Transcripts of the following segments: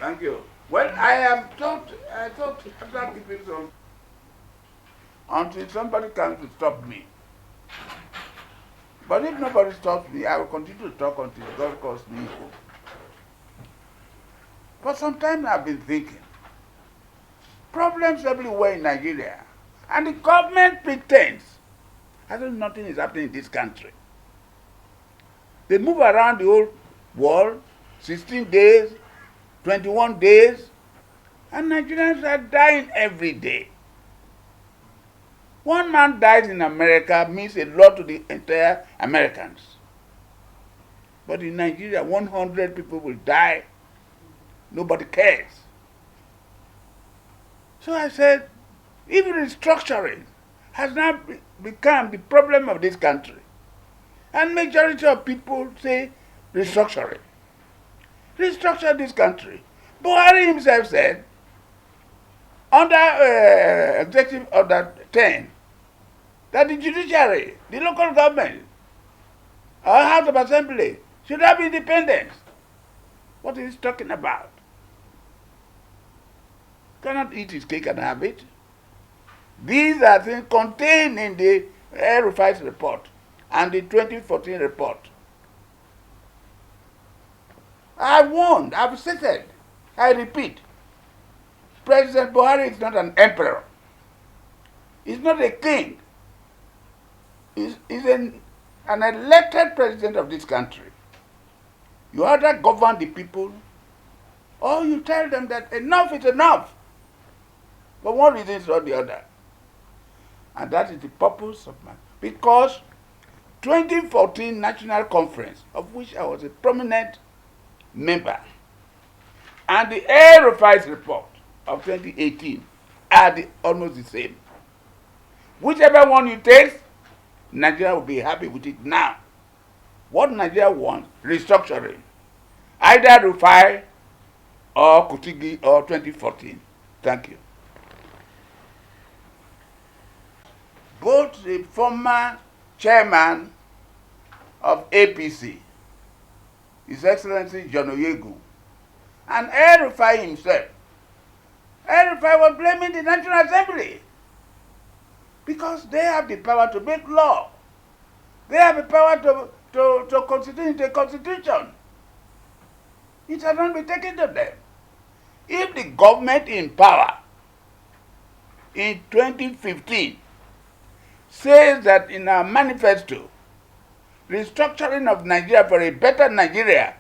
Thank you. Well, I thought after giving some, until somebody comes to stop me. But if nobody stops me, I will continue to talk until God calls me home. For some time I've been thinking, problems everywhere in Nigeria, and the government pretends as if nothing is happening in this country. They move around the whole world, 16 days, 21 days, and Nigerians are dying every day. One man dies in America means a lot to the entire Americans. But in Nigeria, 100 people will die. Nobody cares. So I said, if restructuring has now become the problem of this country, and majority of people say restructuring. Restructure this country. Buhari himself said, under Executive Order 10, that the judiciary, the local government, or House of Assembly should have independence. What is he talking about? Cannot eat his cake and have it. These are things contained in the Refi's report and the 2014 report. I warned, I've stated, I repeat, President Buhari is not an emperor. He's not a king. He's an elected president of this country. You either govern the people or you tell them that enough is enough for one reason or the other. And that is the purpose of my... Because 2014 National Conference, of which I was a prominent member, and the Refi's report of 2018 are almost the same. Whichever one you take, Nigeria will be happy with it now. What Nigeria wants, restructuring. Either Rufai or Kutigi or 2014. Thank you. Both the former chairman of APC, His Excellency John Oyegu, and Rufai himself, Rufai was blaming the National Assembly because they have the power to make law. They have the power to constitute a constitution. It has not been taken to them. If the government in power in 2015 says that in our manifesto, restructuring of Nigeria for a better Nigeria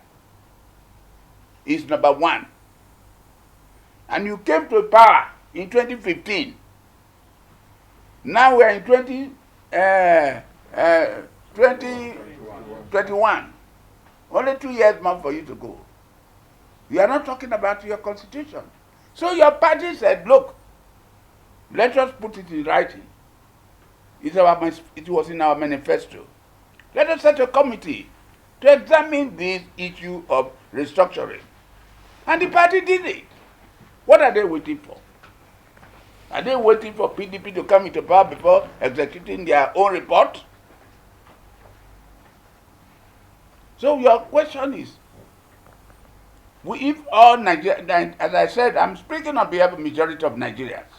is number one, and you came to power in 2015, now we are in 2021, only 2 years more for you to go. You are not talking about your constitution. So your party said, look, let us put it in writing. It was in our manifesto. Let us set a committee to examine this issue of restructuring. And the party did it. What are they waiting for? Are they waiting for PDP to come into power before executing their own report? So your question is, if all Nigerians, as I said, I'm speaking on behalf of the majority of Nigerians,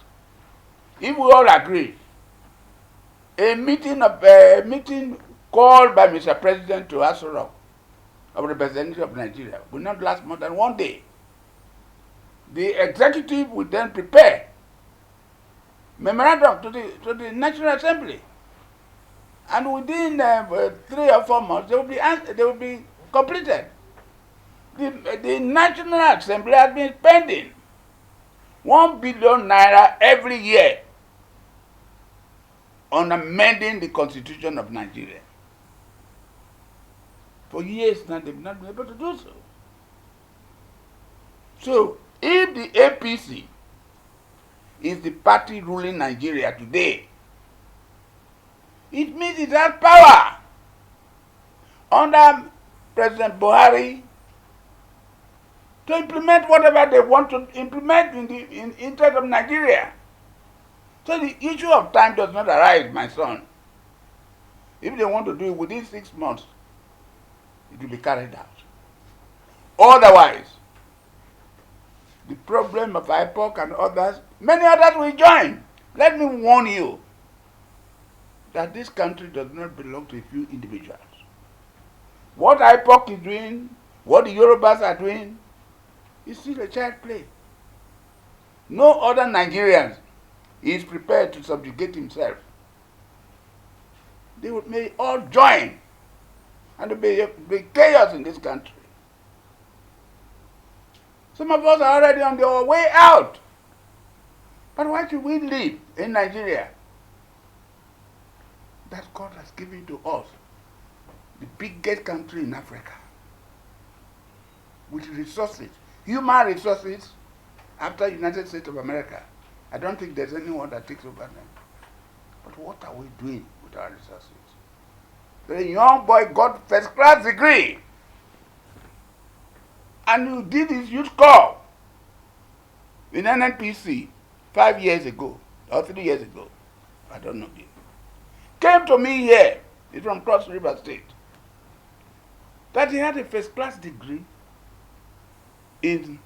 if we all agree, a meeting called by Mr. President to Aso Rock of representatives of Nigeria will not last more than 1 day. The executive will then prepare memorandum to the National Assembly, and within 3 or 4 months they will be completed. The National Assembly has been spending 1 billion naira every year on amending the Constitution of Nigeria. For years now, they've not been able to do so. So, if the APC is the party ruling Nigeria today, it means it has power under President Buhari to implement whatever they want to implement in the interest of Nigeria. So the issue of time does not arise, my son. If they want to do it within 6 months, it will be carried out. Otherwise, the problem of IPOC and others, many others will join. Let me warn you that this country does not belong to a few individuals. What IPOC is doing, what the Yorubas are doing, is still a child play. No other Nigerian is prepared to subjugate himself. They may all join, and there will be chaos in this country. Some of us are already on their way out. But why should we live in Nigeria that God has given to us, the biggest country in Africa, with resources, human resources, after United States of America? I don't think there's anyone that takes over them. But what are we doing with our resources? The young boy got first-class degree, and you did his youth corps in NNPC 5 years ago, or 3 years ago. I don't know. Came to me here, he's from Cross River State, that he had a first-class degree in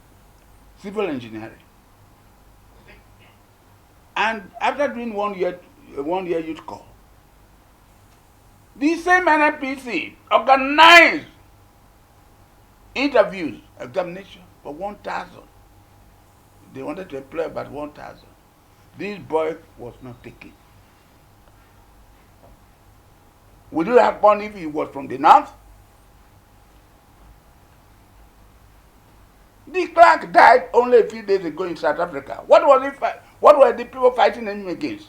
civil engineering. And after doing 1 year youth corps, the same NNPC organized interviews, examination for 1,000. They wanted to employ about 1,000. This boy was not taken. Would it happen if he was from the north? The clerk died only a few days ago in South Africa. What were the people fighting him against?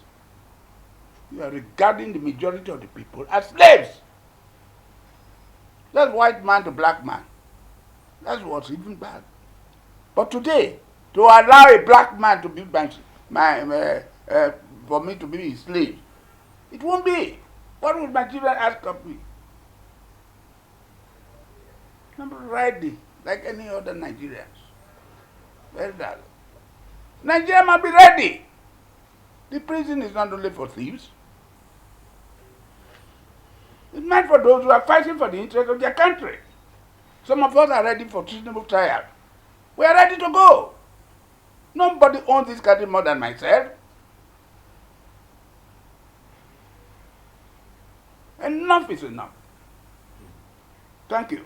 You are regarding the majority of the people as slaves. That's white man to black man. That's what's even bad. But today, to allow a black man to be for me to be his slave, it won't be. What would my children ask of me? I'm ready, like any other Nigerians. Very dull. Nigeria must be ready. The prison is not only for thieves. It's meant for those who are fighting for the interest of their country. Some of us are ready for treasonable trial. We are ready to go. Nobody owns this country more than myself. Enough is enough. Thank you.